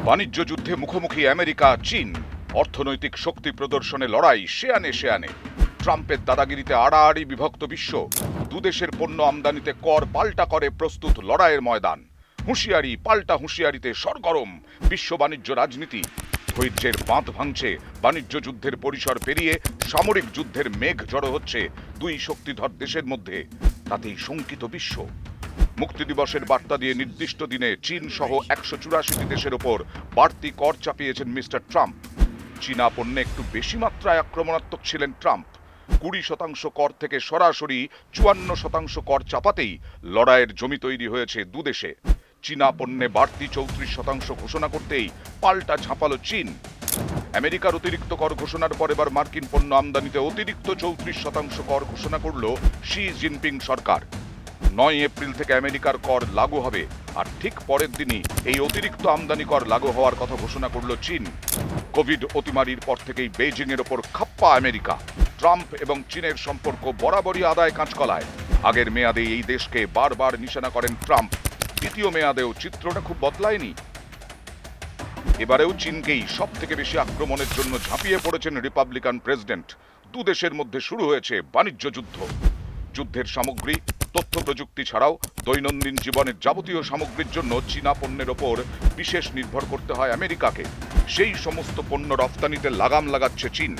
বাণিজ্য যুদ্ধে মুখোমুখি আমেরিকা চীন। অর্থনৈতিক শক্তি প্রদর্শনে লড়াই শেয়ানে শেয়ানে। ট্রাম্পের দাদাগিরিতে আড়াআড়ি বিভক্ত বিশ্ব। দুদেশের পণ্য আমদানিতে কর পাল্টা করে প্রস্তুত লড়াইয়ের ময়দান। হুঁশিয়ারি পাল্টা হুঁশিয়ারিতে সরগরম বিশ্ব বাণিজ্য রাজনীতি। ধৈর্যের বাঁধ ভাঙছে বাণিজ্য যুদ্ধের পরিসর পেরিয়ে সামরিক যুদ্ধের মেঘ জড়ো হচ্ছে দুই শক্তিধর দেশের মধ্যে। তাতেই শঙ্কিত বিশ্ব। মুক্তি দিবসের বার্তা দিয়ে নির্দিষ্ট দিনে চীন সহ 184টি দেশের ওপর বাড়তি কর চাপিয়েছেন মিস্টার ট্রাম্প। চীনা পণ্যে একটু বেশি মাত্রায় আক্রমণাত্মক ছিলেন ট্রাম্প। 20% কর থেকে সরাসরি 54% কর চাপাতেই লড়াইয়ের জমি তৈরি হয়েছে দুদেশে। চীনা পণ্যে বাড়তি 34% ঘোষণা করতেই পাল্টা ঝাঁপালো চীন। আমেরিকার অতিরিক্ত কর ঘোষণার পর এবার মার্কিন পণ্য আমদানিতে অতিরিক্ত 34% কর ঘোষণা করল শি জিনপিং সরকার। 9 এপ্রিল থেকে আমেরিকার কর লাগু হবে, আর ঠিক পরের দিনই এই অতিরিক্ত আমদানি কর লাগু হওয়ার কথা ঘোষণা করল চীন। কোভিড অতিমারির পর থেকেই বেইজিং এর ওপর খাপ্পা আমেরিকা। ট্রাম্প এবং চীনের সম্পর্ক বরাবরই আদায় কাঁচকলায়। আগের মেয়াদে এই দেশকে বারবার নিশানা করেন ট্রাম্প। দ্বিতীয় মেয়াদেও চিত্রটা খুব বদলায়নি। এবারেও চীনকেই সব থেকে বেশি আক্রমণের জন্য ঝাঁপিয়ে পড়েছেন রিপাবলিকান প্রেসিডেন্ট। দুদেশের মধ্যে শুরু হয়েছে বাণিজ্য যুদ্ধ। যুদ্ধের সামগ্রী, তথ্য প্রযুক্তি ছাড়াও দৈনন্দিন জীবনের যাবতীয় সামগ্রীর জন্য চীনা পণ্যের ওপর বিশেষ নির্ভর করতে হয় আমেরিকাকে। সেই সমস্ত পণ্য রফতানিতে লাগাম লাগাচ্ছে চীন।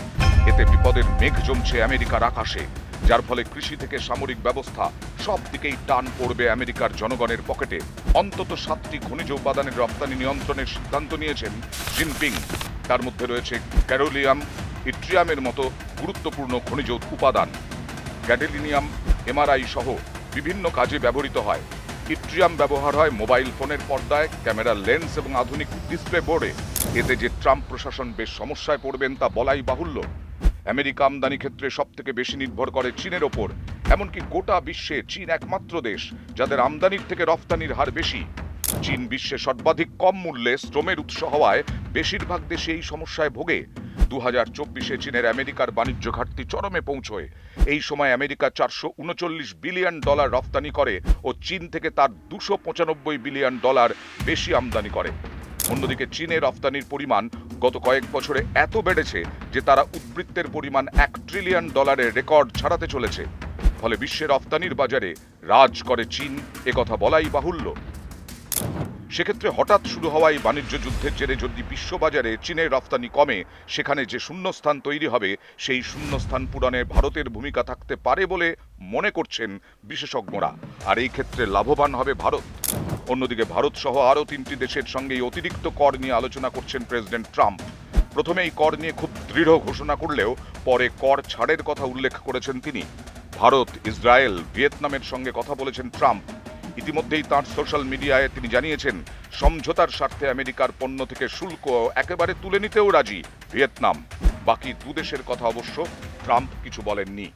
এতে বিপদের মেঘ জমছে আমেরিকার আকাশে, যার ফলে কৃষি থেকে সামরিক ব্যবস্থা সব দিকেই টান পড়বে আমেরিকার জনগণের পকেটে। অন্তত 7টি খনিজ উপাদানের রপ্তানি নিয়ন্ত্রণের সিদ্ধান্ত নিয়েছেন জিনপিং। তার মধ্যে রয়েছে ক্যারোলিয়াম, ইট্রিয়ামের মতো গুরুত্বপূর্ণ খনিজ উপাদান। গ্যাডেলিনিয়াম এমআরআই সহ বিভিন্ন কাজে ব্যবহৃত হয়। ইট্রিয়াম ব্যবহার হয় মোবাইল ফোনের পর্দায়, ক্যামেরার লেন্স এবং আধুনিক ডিসপ্লে বোর্ডে। এতে যে ট্রাম্প প্রশাসন বেশ সমস্যায় পড়বেন তা বলাই বাহুল্য। আমেরিকা আমদানি ক্ষেত্রে সব থেকে বেশি নির্ভর করে চীনের ওপর। এমনকি গোটা বিশ্বে চীন একমাত্র দেশ যাদের আমদানির থেকে রফতানির হার বেশি। চীন বিশ্বে সর্বাধিক কম মূল্যে শ্রমের উৎস হওয়ায় বেশিরভাগ দেশে এই সমস্যায় ভোগে। 2024-এ চীনের আমেরিকার বাণিজ্য ঘাটতি চরমে পৌঁছয়। এই সময় আমেরিকা $439 বিলিয়ন রফতানি করে ও চীন থেকে তার $295 বিলিয়ন বেশি আমদানি করে। অন্যদিকে চীনের রফতানির পরিমাণ গত কয়েক বছরে এত বেড়েছে যে তারা উদ্বৃত্তের পরিমাণ $1 ট্রিলিয়ন রেকর্ড ছাড়াতে চলেছে। ফলে বিশ্বের রফতানির বাজারে রাজ করে চীন, একথা বলাই বাহুল্য। সেক্ষেত্রে হঠাৎ শুরু হওয়া এই বাণিজ্য যুদ্ধের জেরে যদি বিশ্ববাজারে চীনের রফতানি কমে, সেখানে যে শূন্যস্থান তৈরি হবে সেই শূন্যস্থান পূরণে ভারতের ভূমিকা থাকতে পারে বলে মনে করছেন বিশেষজ্ঞরা। আর এই ক্ষেত্রে লাভবান হবে ভারত। অন্যদিকে ভারত সহ আরও 3টি দেশের সঙ্গে এই অতিরিক্ত কর নিয়ে আলোচনা করছেন প্রেসিডেন্ট ট্রাম্প। প্রথমে এই কর নিয়ে খুব দৃঢ় ঘোষণা করলেও পরে কর ছাড়ের কথা উল্লেখ করেছেন তিনি। ভারত, ইসরায়েল, ভিয়েতনামের সঙ্গে কথা বলেছেন ট্রাম্প। ইতিমধ্যেই তাঁর সোশ্যাল মিডিয়ায় তিনি জানিয়েছেন সমঝোতার স্বার্থে আমেরিকার পণ্য থেকে শুল্ক একেবারে তুলে নিতেও রাজি ভিয়েতনাম। বাকি দুদেশের কথা অবশ্য ট্রাম্প কিছু বলেননি।